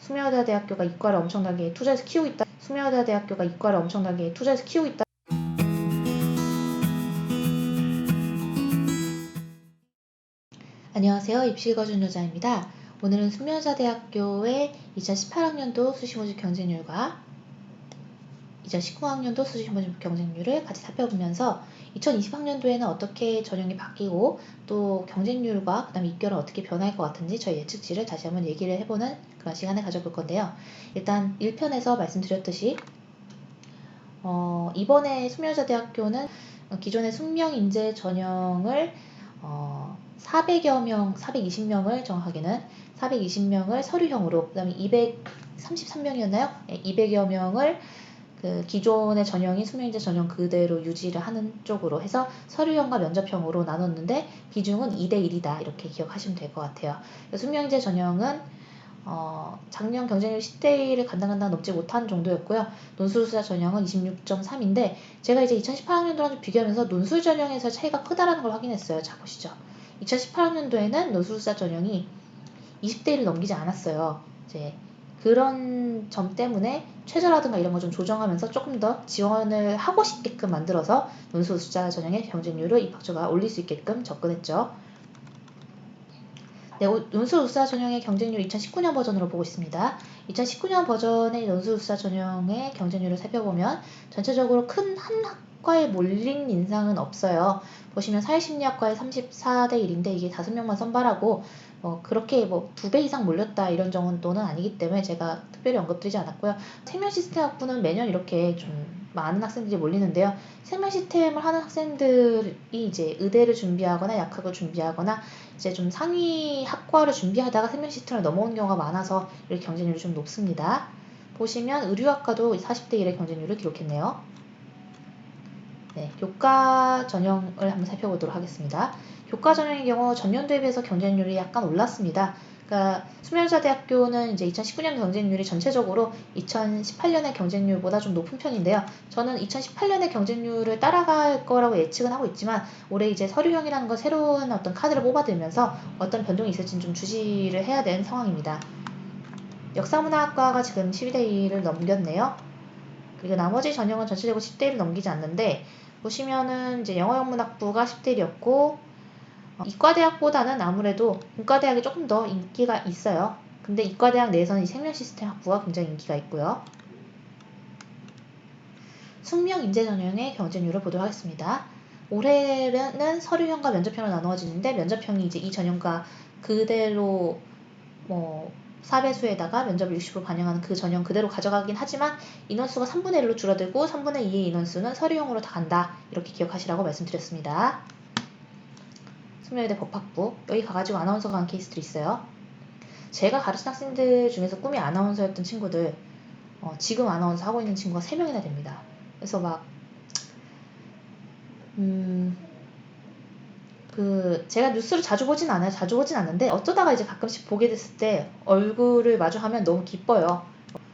숙명여자 대학교가 이과를 엄청나게 투자해서 키우고 있다. 숙명여자 대학교가 이과를 엄청나게 투자해서 키우고 있다. 안녕하세요. 입시 읽어준 여자입니다. 오늘은 숙명여자대학교의 2018학년도 수시모집 경쟁률과 2019학년도 수시모집 경쟁률을 같이 살펴보면서 2020학년도에는 어떻게 전형이 바뀌고 또 경쟁률과 그 다음에 입결은 어떻게 변할 것 같은지 저희 예측치를 다시 한번 얘기를 해보는 그런 시간을 가져볼 건데요. 일단 1편에서 말씀드렸듯이 이번에 숙명여자대학교는 기존의 숙명인재 전형을 400여 명, 420명을 정확하게는 420명을 서류형으로, 그 다음에 233명이었나요? 200여 명을 그 기존의 전형인 숙명인재 전형 그대로 유지를 하는 쪽으로 해서 서류형과 면접형으로 나눴는데 비중은 2대1이다 이렇게 기억하시면 될 것 같아요. 숙명인재 전형은 작년 경쟁률 10대1을 간당간당 넘지 못한 정도였고요. 논술수사 전형은 26.3인데 제가 이제 2018학년도랑 비교하면서 논술 전형에서 차이가 크다라는 걸 확인했어요. 자 보시죠. 2018학년도에는 논술수사 전형이 20대1을 넘기지 않았어요. 이제 그런 점 때문에 최저라든가 이런 거 좀 조정하면서 조금 더 지원을 하고 싶게끔 만들어서 논술수사 전형의 경쟁률을 입학처가 올릴 수 있게끔 접근했죠. 네, 논술수사 전형의 경쟁률 2019년 버전으로 보고 있습니다. 2019년 버전의 논술수사 전형의 경쟁률을 살펴보면 전체적으로 큰 한 학과에 몰린 인상은 없어요. 보시면 사회심리학과의 34대1인데 이게 5명만 선발하고 그렇게 2배 이상 몰렸다 이런 정도는 아니기 때문에 제가 특별히 언급드리지 않았고요. 생명시스템학부는 매년 이렇게 좀 많은 학생들이 몰리는데요. 생명시스템을 하는 학생들이 이제 의대를 준비하거나 약학을 준비하거나 이제 좀 상위 학과를 준비하다가 생명시스템을 넘어온 경우가 많아서 이렇게 경쟁률이 좀 높습니다. 보시면 의류학과도 40대 1의 경쟁률을 기록했네요. 네, 교과 전형을 한번 살펴보도록 하겠습니다. 교과 전형의 경우 전년도에 비해서 경쟁률이 약간 올랐습니다. 그러니까 숙명여자대학교는 이제 2019년 경쟁률이 전체적으로 2018년의 경쟁률보다 좀 높은 편인데요. 저는 2018년의 경쟁률을 따라갈 거라고 예측은 하고 있지만 올해 이제 서류형이라는 거 새로운 어떤 카드를 뽑아들면서 어떤 변동이 있을지는 좀 주시를 해야 되는 상황입니다. 역사문화학과가 지금 12대1을 넘겼네요. 그리고 나머지 전형은 전체적으로 10대1을 넘기지 않는데 보시면은 이제 영어영문학부가 10대1이었고 이과대학보다는 아무래도 문과대학이 조금 더 인기가 있어요. 근데 이과대학 내에서는 이 생명시스템학부가 굉장히 인기가 있고요. 숙명인재 전형의 경쟁률을 보도록 하겠습니다. 올해는 서류형과 면접형으로 나누어지는데 면접형이 이제 이 전형과 그대로 4배수에다가 면접을 60% 반영하는 그 전형 그대로 가져가긴 하지만 인원수가 3분의 1로 줄어들고 3분의 2의 인원수는 서류형으로 다 간다. 이렇게 기억하시라고 말씀드렸습니다. 숙명여대 법학부 여기 가가지고 아나운서가 한 케이스들이 있어요. 제가 가르친 학생들 중에서 꿈이 아나운서였던 친구들 지금 아나운서 하고 있는 친구가 3명이나 됩니다. 그래서 막 제가 뉴스를 자주 보진 않아요. 자주 보진 않는데 어쩌다가 이제 가끔씩 보게 됐을 때 얼굴을 마주하면 너무 기뻐요.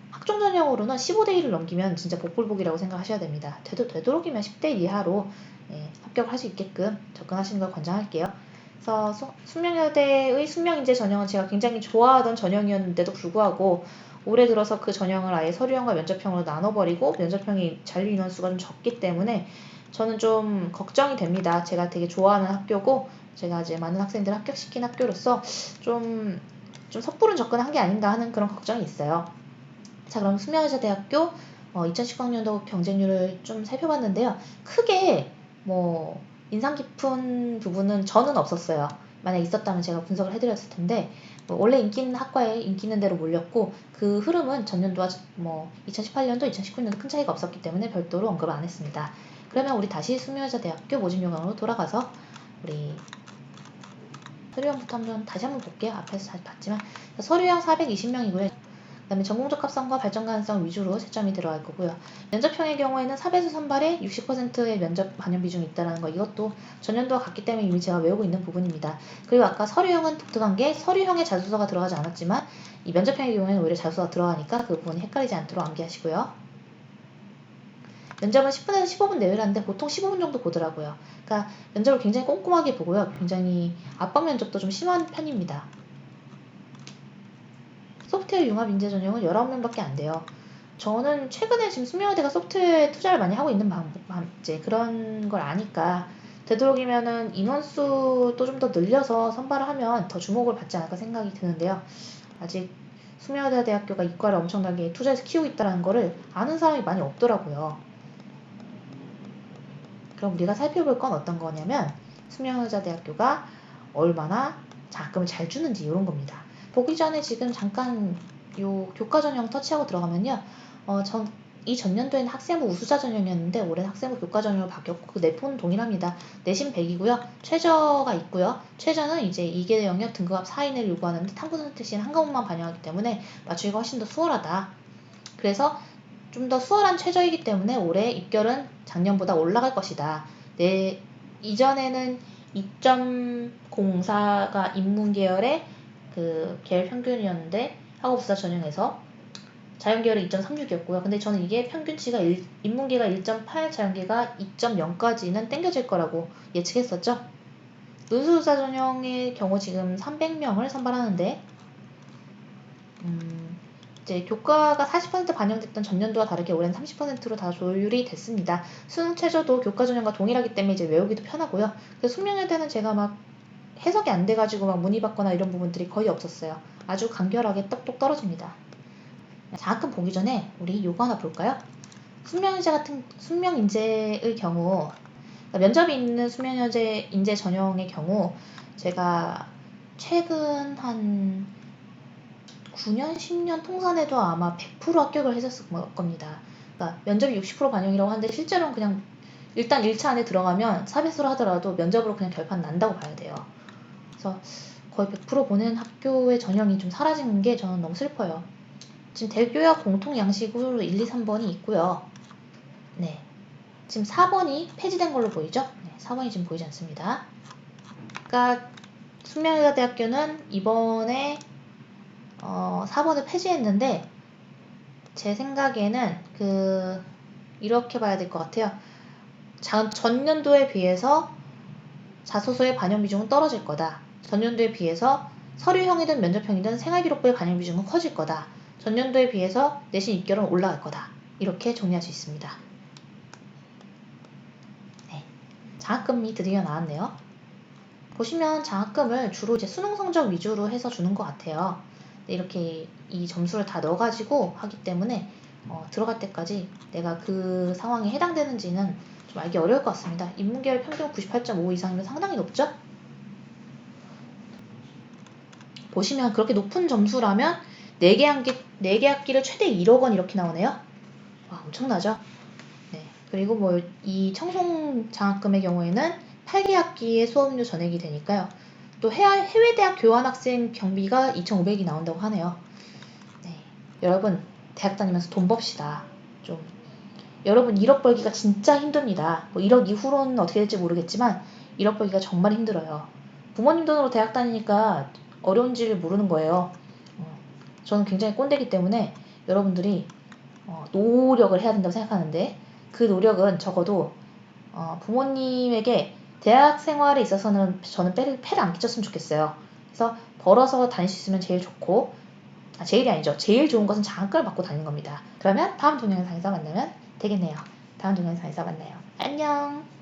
학종 전형으로는 15대1을 넘기면 진짜 복불복이라고 생각하셔야 됩니다. 되도록이면 10대1 이하로 합격을 할 수 있게끔 접근하시는 걸 권장할게요. 그래서 숙명여대의 숙명인재 전형은 제가 굉장히 좋아하던 전형이었는데도 불구하고 올해 들어서 그 전형을 아예 서류형과 면접형으로 나눠버리고 면접형이 잔류 인원수가 좀 적기 때문에 저는 좀 걱정이 됩니다. 제가 되게 좋아하는 학교고 제가 이제 많은 학생들을 합격시킨 학교로서 좀 섣부른 접근한 게 아닌가 하는 그런 걱정이 있어요. 자, 그럼 숙명여자대학교 2019학년도 경쟁률을 좀 살펴봤는데요. 크게 인상 깊은 부분은 저는 없었어요. 만약 있었다면 제가 분석을 해드렸을 텐데 원래 인기 있는 학과에 인기 있는 대로 몰렸고 그 흐름은 전년도와 2018년도, 2019년도 큰 차이가 없었기 때문에 별도로 언급을 안 했습니다. 그러면 우리 다시 숙명여자대학교 모집 요강으로 돌아가서 우리 서류형부터 다시 한번 볼게요. 앞에서 잘 봤지만 서류형 420명이고요. 그 다음에 전공적 합성과 발전 가능성 위주로 채점이 들어갈 거고요. 면접형의 경우에는 4배수 선발에 60%의 면접 반영 비중이 있다는 거 이것도 전년도와 같기 때문에 이미 제가 외우고 있는 부분입니다. 그리고 아까 서류형은 독특한 게 서류형에 자소서가 들어가지 않았지만 이 면접형의 경우에는 오히려 자소서가 들어가니까 그 부분이 헷갈리지 않도록 암기하시고요. 면접은 10분에서 15분 내외라는데 보통 15분 정도 보더라고요. 그러니까 면접을 굉장히 꼼꼼하게 보고요. 굉장히 압박 면접도 좀 심한 편입니다. 소프트웨어 융합 인재 전형은 19명밖에 안 돼요. 저는 최근에 지금 숙명여대가 소프트웨어에 투자를 많이 하고 있는 이제 그런 걸 아니까 되도록이면은 인원수도 좀 더 늘려서 선발을 하면 더 주목을 받지 않을까 생각이 드는데요. 아직 숙명여대학교가 이과를 엄청나게 투자해서 키우고 있다는 거를 아는 사람이 많이 없더라고요. 그럼 우리가 살펴볼 건 어떤 거냐면 숙명여자대학교가 얼마나 장학금을 잘 주는지 이런 겁니다. 보기 전에 지금 잠깐 요 교과 전형 터치하고 들어가면요. 이 전년도에는 학생부 우수자 전형이었는데 올해는 학생부 교과 전형으로 바뀌었고 그 내포는 동일합니다. 내신 100이고요. 최저가 있고요. 최저는 이제 2개 영역 등급합 4인을 요구하는데 탐구 선택 시에는 한 과목만 반영하기 때문에 맞추기가 훨씬 더 수월하다. 그래서 좀 더 수월한 최저이기 때문에 올해 입결은 작년보다 올라갈 것이다. 이전에는 2.04가 인문계열의 그 계열 평균이었는데 학업수사 전형에서 자연계열은 2.36이었고요. 근데 저는 이게 평균치가 인문계가 1.8, 자연계가 2.0까지는 땡겨질 거라고 예측했었죠. 논술수사 전형의 경우 지금 300명을 선발하는데 이제 교과가 40% 반영됐던 전년도와 다르게 올해는 30%로 다 조율이 됐습니다. 수능 최저도 교과 전형과 동일하기 때문에 이제 외우기도 편하고요. 그래서 숙명여대는 제가 막 해석이 안 돼가지고 막 문의받거나 이런 부분들이 거의 없었어요. 아주 간결하게 똑똑 떨어집니다. 장학금 보기 전에 우리 요거 하나 볼까요? 숙명인재의 경우 그러니까 면접이 있는 숙명여대 인재 전형의 경우 제가 최근 한 9년, 10년 통산에도 아마 100% 합격을 했었을 겁니다. 그러니까 면접이 60% 반영이라고 하는데 실제로는 그냥 일단 1차 안에 들어가면 사배수를 하더라도 면접으로 그냥 결판 난다고 봐야 돼요. 그래서 거의 100% 보는 학교의 전형이 좀 사라진 게 저는 너무 슬퍼요. 지금 대교역 공통 양식으로 1, 2, 3번이 있고요. 네. 지금 4번이 폐지된 걸로 보이죠? 네, 4번이 지금 보이지 않습니다. 그러니까 숙명여자대학교는 이번에 4번을 폐지했는데 제 생각에는 이렇게 봐야 될 것 같아요. 전년도에 비해서 자소서의 반영 비중은 떨어질 거다. 전년도에 비해서 서류형이든 면접형이든 생활기록부의 반영 비중은 커질 거다. 전년도에 비해서 내신 입결은 올라갈 거다. 이렇게 정리할 수 있습니다. 네, 장학금이 드디어 나왔네요. 보시면 장학금을 주로 이제 수능 성적 위주로 해서 주는 것 같아요. 이렇게 이 점수를 다 넣어가지고 하기 때문에 들어갈 때까지 내가 그 상황에 해당되는지는 좀 알기 어려울 것 같습니다. 인문계열 평균 98.5 이상이면 상당히 높죠? 보시면 그렇게 높은 점수라면 4개 학기를 최대 1억 원 이렇게 나오네요. 와, 엄청나죠? 네. 그리고 뭐 이 청송 장학금의 경우에는 8개 학기에 수업료 전액이 되니까요. 또 해외 대학 교환 학생 경비가 2,500이 나온다고 하네요. 네. 여러분 대학 다니면서 돈 법시다. 좀 여러분 1억 벌기가 진짜 힘듭니다. 뭐 1억 이후로는 어떻게 될지 모르겠지만 1억 벌기가 정말 힘들어요. 부모님 돈으로 대학 다니니까 어려운지를 모르는 거예요. 저는 굉장히 꼰대이기 때문에 여러분들이 노력을 해야 된다고 생각하는데 그 노력은 적어도 부모님에게 대학 생활에 있어서는 저는 패를 안 끼쳤으면 좋겠어요. 그래서 벌어서 다닐 수 있으면 제일 좋고 제일이 아니죠. 제일 좋은 것은 장학금을 받고 다니는 겁니다. 그러면 다음 동영상에서 만나면 되겠네요. 다음 동영상에서 만나요. 안녕.